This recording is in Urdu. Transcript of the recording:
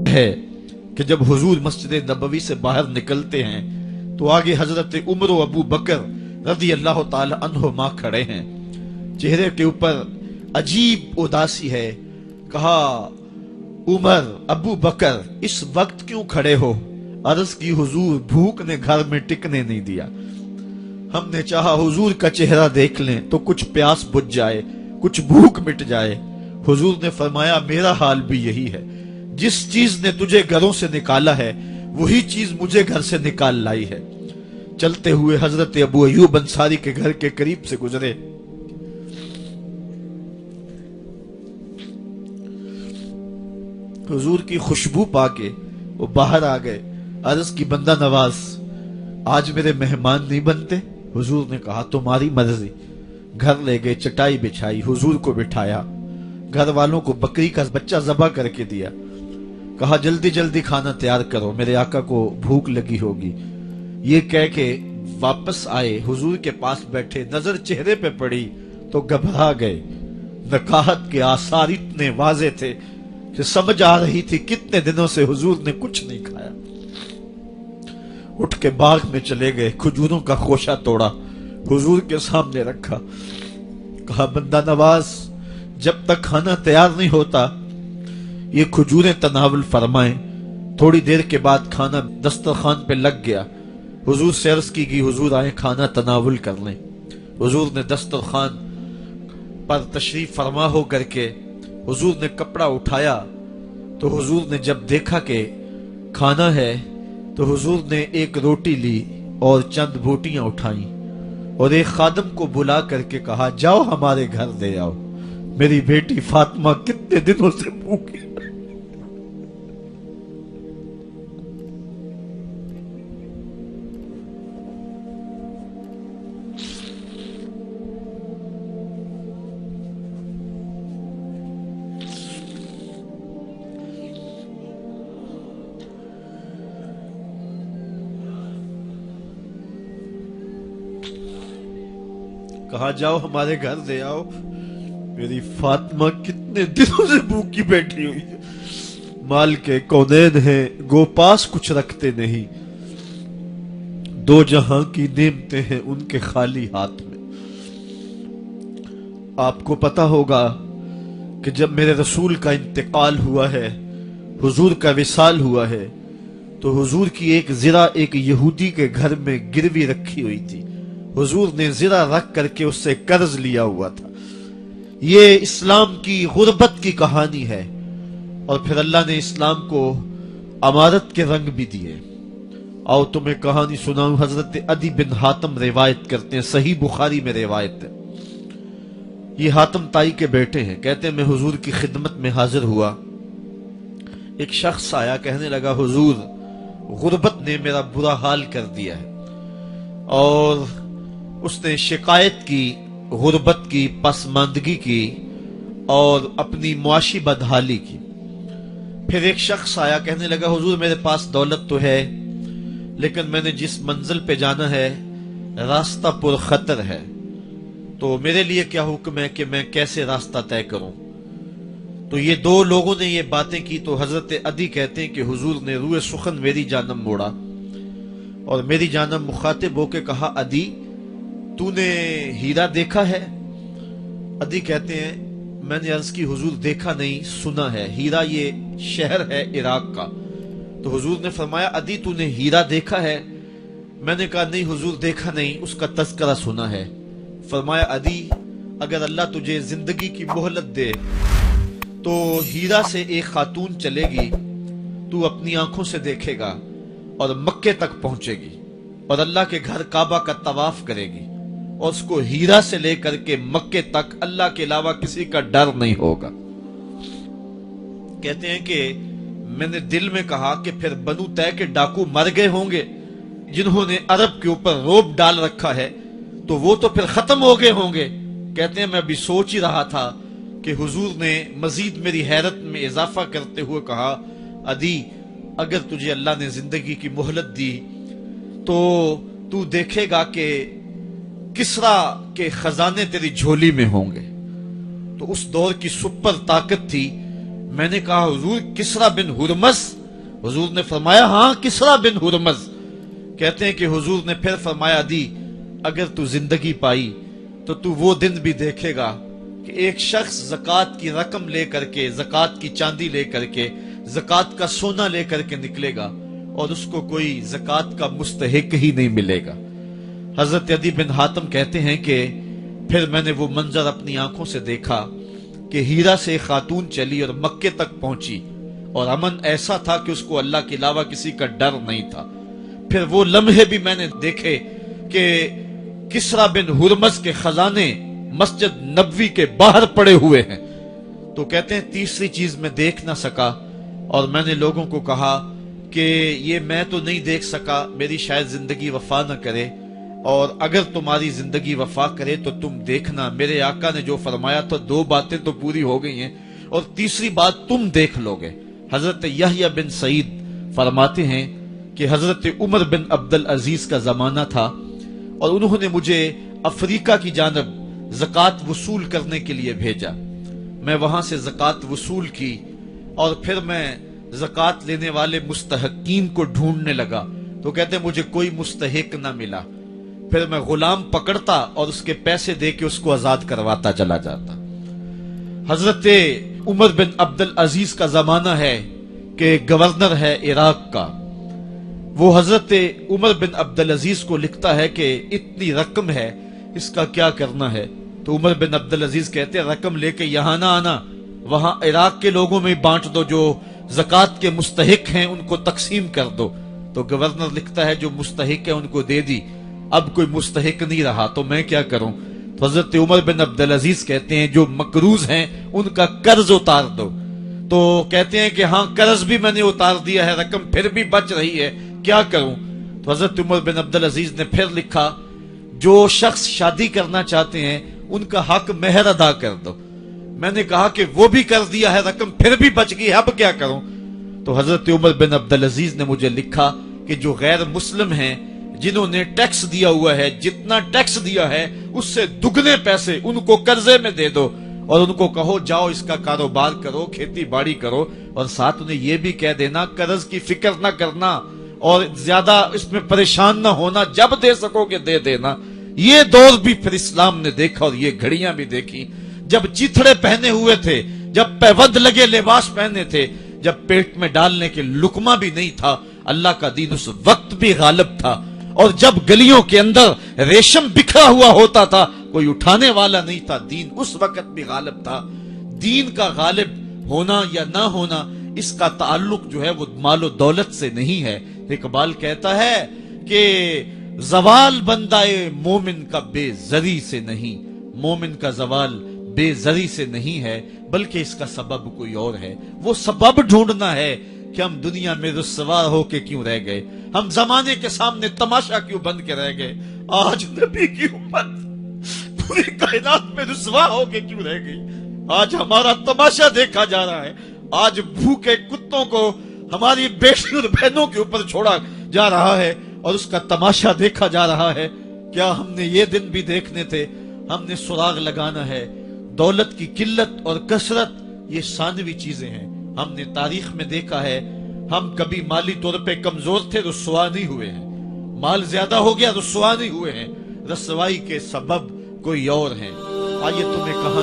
ہے کہ جب حضور مسجد نبوی سے باہر نکلتے ہیں تو آگے حضرت عمر و ابو بکر رضی اللہ تعالی عنہما کھڑے ہیں، چہرے کے اوپر عجیب اداسی ہے۔ کہا عمر ابو بکر اس وقت کیوں کھڑے ہو؟ عرض کی حضور بھوک نے گھر میں ٹکنے نہیں دیا، ہم نے چاہا حضور کا چہرہ دیکھ لیں تو کچھ پیاس بجھ جائے، کچھ بھوک مٹ جائے۔ حضور نے فرمایا میرا حال بھی یہی ہے، جس چیز نے تجھے گھروں سے نکالا ہے وہی چیز مجھے گھر سے نکال لائی ہے۔ چلتے ہوئے حضرت ابو ایوب انصاری کے گھر کے قریب سے گزرے، حضور کی خوشبو پا کے وہ باہر آ گئے۔ عرض کی بندہ نواز آج میرے مہمان نہیں بنتے؟ حضور نے کہا تمہاری مرضی۔ گھر لے گئے، چٹائی بچھائی، حضور کو بٹھایا، گھر والوں کو بکری کا بچہ ذبح کر کے دیا، کہا جلدی جلدی کھانا تیار کرو، میرے آقا کو بھوک لگی ہوگی۔ یہ کہہ کے واپس آئے، حضور کے پاس بیٹھے، نظر چہرے پہ پڑی تو گھبرا گئے۔ نکاحت کے آثار اتنے واضح تھے کہ سمجھ آ رہی تھی کتنے دنوں سے حضور نے کچھ نہیں کھایا۔ اٹھ کے باغ میں چلے گئے، کھجوروں کا خوشہ توڑا، حضور کے سامنے رکھا، کہا بندہ نواز جب تک کھانا تیار نہیں ہوتا یہ کھجوریں تناول فرمائیں۔ تھوڑی دیر کے بعد کھانا دسترخوان پہ لگ گیا، حضور سے عرض کی گئی حضور آئیں کھانا تناول کر لیں۔ حضور نے دسترخوان پر تشریف فرما ہو کر کے حضور نے کپڑا اٹھایا تو حضور نے جب دیکھا کہ کھانا ہے تو حضور نے ایک روٹی لی اور چند بوٹیاں اٹھائیں اور ایک خادم کو بلا کر کے کہا جاؤ ہمارے گھر دے آؤ، میری بیٹی فاطمہ کتنے دنوں سے بھوکی۔ کہا جاؤ ہمارے گھر دے آؤ، میری فاطمہ کتنے دنوں سے بھوکی بیٹھی ہوئی ہے۔ مال کے کونین ہیں گو پاس کچھ رکھتے نہیں، دو جہاں کی نعمتیں ہیں ان کے خالی ہاتھ میں۔ آپ کو پتا ہوگا کہ جب میرے رسول کا انتقال ہوا ہے، حضور کا وصال ہوا ہے، تو حضور کی ایک زرہ ایک یہودی کے گھر میں گروی رکھی ہوئی تھی، حضور نے زرہ رکھ کر کے اس سے قرض لیا ہوا تھا۔ یہ اسلام کی غربت کی کہانی ہے، اور پھر اللہ نے اسلام کو امارت کے رنگ بھی دیے۔ آؤ تمہیں کہانی سناؤں۔ حضرت عدی بن حاتم روایت کرتے ہیں، صحیح بخاری میں روایت ہے، یہ حاتم تائی کے بیٹے ہیں، کہتے ہیں میں حضور کی خدمت میں حاضر ہوا، ایک شخص آیا کہنے لگا حضور غربت نے میرا برا حال کر دیا ہے، اور اس نے شکایت کی غربت کی، پسماندگی کی اور اپنی معاشی بدحالی کی۔ پھر ایک شخص آیا کہنے لگا حضور میرے پاس دولت تو ہے لیکن میں نے جس منزل پہ جانا ہے راستہ پر خطر ہے، تو میرے لیے کیا حکم ہے کہ میں کیسے راستہ طے کروں؟ تو یہ دو لوگوں نے یہ باتیں کی تو حضرت عدی کہتے ہیں کہ حضور نے روئے سخن میری جانب موڑا اور میری جانب مخاطب ہو کے کہا عدی تو نے ہیرا دیکھا ہے؟ عدی کہتے ہیں میں نے عرض کی حضور دیکھا نہیں، سنا ہے، ہیرا یہ شہر ہے عراق کا۔ تو حضور نے فرمایا عدی تو نے ہیرا دیکھا ہے؟ میں نے کہا نہیں حضور دیکھا نہیں، اس کا تذکرہ سنا ہے۔ فرمایا عدی اگر اللہ تجھے زندگی کی مہلت دے تو ہیرا سے ایک خاتون چلے گی، تو اپنی آنکھوں سے دیکھے گا اور مکے تک پہنچے گی اور اللہ کے گھر کعبہ کا طواف کرے گی، اور اس کو ہیرا سے لے کر کے مکے تک اللہ کے علاوہ کسی کا ڈر نہیں ہوگا۔ کہتے ہیں کہ میں نے دل میں کہا کہ پھر بنو طے کے ڈاکو مر گئے ہوں گے جنہوں نے عرب کے اوپر روب ڈال رکھا ہے، تو وہ تو پھر ختم ہو گئے ہوں گے۔ کہتے ہیں میں ابھی سوچ ہی رہا تھا کہ حضور نے مزید میری حیرت میں اضافہ کرتے ہوئے کہا عدی اگر تجھے اللہ نے زندگی کی مہلت دی تو تو دیکھے گا کہ کسرا کے خزانے تیری جھولی میں ہوں گے. تو اس دور کی سپر طاقت تھی. میں نے کہا حضور کسرا بن ہرمز؟ حضور نے فرمایا ہاں کسرا بن ہرمز. کہتے ہیں کہ حضور نے پھر فرمایا عدی اگر تو زندگی پائی تو تو وہ دن بھی دیکھے گا کہ ایک شخص زکوٰۃ کی رقم لے کر کے، زکوٰۃ کی چاندی لے کر کے، زکوٰۃ کا سونا لے کر کے نکلے گا اور اس کو کوئی زکوٰۃ کا مستحق ہی نہیں ملے گا. حضرت عدی بن حاتم کہتے ہیں کہ پھر میں نے وہ منظر اپنی آنکھوں سے دیکھا کہ ہیرا سے ایک خاتون چلی اور مکے تک پہنچی اور امن ایسا تھا کہ اس کو اللہ کے علاوہ کسی کا ڈر نہیں تھا. پھر وہ لمحے بھی میں نے دیکھے کہ کسرا بن ہرمز کے خزانے مسجد نبوی کے باہر پڑے ہوئے ہیں. تو کہتے ہیں تیسری چیز میں دیکھ نہ سکا اور میں نے لوگوں کو کہا کہ یہ میں تو نہیں دیکھ سکا، میری شاید زندگی وفا نہ کرے، اور اگر تمہاری زندگی وفا کرے تو تم دیکھنا میرے آقا نے جو فرمایا تھا 2 باتیں تو پوری ہو گئی ہیں اور تیسری بات تم دیکھ لو گے. حضرت یحییٰ بن سعید فرماتے ہیں کہ حضرت عمر بن عبدالعزیز کا زمانہ تھا اور انہوں نے مجھے افریقہ کی جانب زکوٰۃ وصول کرنے کے لیے بھیجا. میں وہاں سے زکوٰۃ وصول کی اور پھر میں زکوٰۃ لینے والے مستحقین کو ڈھونڈنے لگا. تو کہتے ہیں مجھے کوئی مستحق نہ ملا. پھر میں غلام پکڑتا اور اس کے پیسے دے کے اس کو آزاد کرواتا چلا جاتا. حضرت عمر بن عبدالعزیز کا زمانہ ہے کہ گورنر ہے عراق کا. وہ حضرت عمر بن عبدالعزیز کو لکھتا ہے کہ اتنی رقم ہے، اس کا کیا کرنا ہے؟ تو عمر بن عبدالعزیز کہتے ہیں رقم لے کے یہاں نہ آنا، وہاں عراق کے لوگوں میں بانٹ دو، جو زکوٰۃ کے مستحق ہیں ان کو تقسیم کر دو. تو گورنر لکھتا ہے جو مستحق ہے ان کو دے دی، اب کوئی مستحق نہیں رہا تو میں کیا کروں؟ تو حضرت عمر بن عبدالعزیز کہتے ہیں جو مقروض ہیں ان کا قرض اتار دو. تو کہتے ہیں کہ ہاں قرض بھی میں نے اتار دیا ہے، رقم پھر بھی بچ رہی ہے، کیا کروں؟ تو حضرت عمر بن عبدالعزیز نے پھر لکھا جو شخص شادی کرنا چاہتے ہیں ان کا حق مہر ادا کر دو. میں نے کہا کہ وہ بھی کر دیا ہے، رقم پھر بھی بچ گئی، اب کیا کروں؟ تو حضرت عمر بن عبدالعزیز نے مجھے لکھا کہ جو غیر مسلم ہیں جنہوں نے ٹیکس دیا ہوا ہے، جتنا ٹیکس دیا ہے اس سے دگنے پیسے ان کو قرضے میں دے دو اور ان کو کہو جاؤ اس کا کاروبار کرو، کھیتی باڑی کرو، اور ساتھ انہیں یہ بھی کہہ دینا قرض کی فکر نہ کرنا اور زیادہ اس میں پریشان نہ ہونا، جب دے سکو گے دے دینا. یہ دور بھی پھر اسلام نے دیکھا اور یہ گھڑیاں بھی دیکھی جب چیتھڑے پہنے ہوئے تھے، جب پیوند لگے لباس پہنے تھے، جب پیٹ میں ڈالنے کے لقمہ بھی نہیں تھا. اللہ کا دین اس وقت بھی غالب تھا، اور جب گلیوں کے اندر ریشم بکھرا ہوا ہوتا تھا کوئی اٹھانے والا نہیں تھا، دین اس وقت بھی غالب تھا. دین کا غالب ہونا یا نہ ہونا اس کا تعلق جو ہے وہ مال و دولت سے نہیں ہے. اقبال کہتا ہے کہ زوال بندہ مومن کا بے زری سے نہیں، مومن کا زوال بے زری سے نہیں ہے بلکہ اس کا سبب کوئی اور ہے. وہ سبب ڈھونڈنا ہے کہ ہم دنیا میں رسوا ہو کے کیوں رہ گئے، ہم زمانے کے سامنے تماشا کیوں بن کے رہ گئے. آج نبی کی امت پوری کائنات میں رسوا ہو کے کیوں رہ گئی؟ آج ہمارا تماشا دیکھا جا رہا ہے، آج بھوکے کتوں کو ہماری بیٹی اور بہنوں کے اوپر چھوڑا جا رہا ہے اور اس کا تماشا دیکھا جا رہا ہے. کیا ہم نے یہ دن بھی دیکھنے تھے؟ ہم نے سراغ لگانا ہے. دولت کی قلت اور کثرت یہ ثانوی چیزیں ہیں. ہم نے تاریخ میں دیکھا ہے ہم کبھی مالی طور پہ کمزور تھے، رسوا نہیں ہوئے ہیں. مال زیادہ ہو گیا، رسوا نہیں ہوئے ہیں. رسوائی کے سبب کوئی اور ہیں. آئیے تمہیں کہاں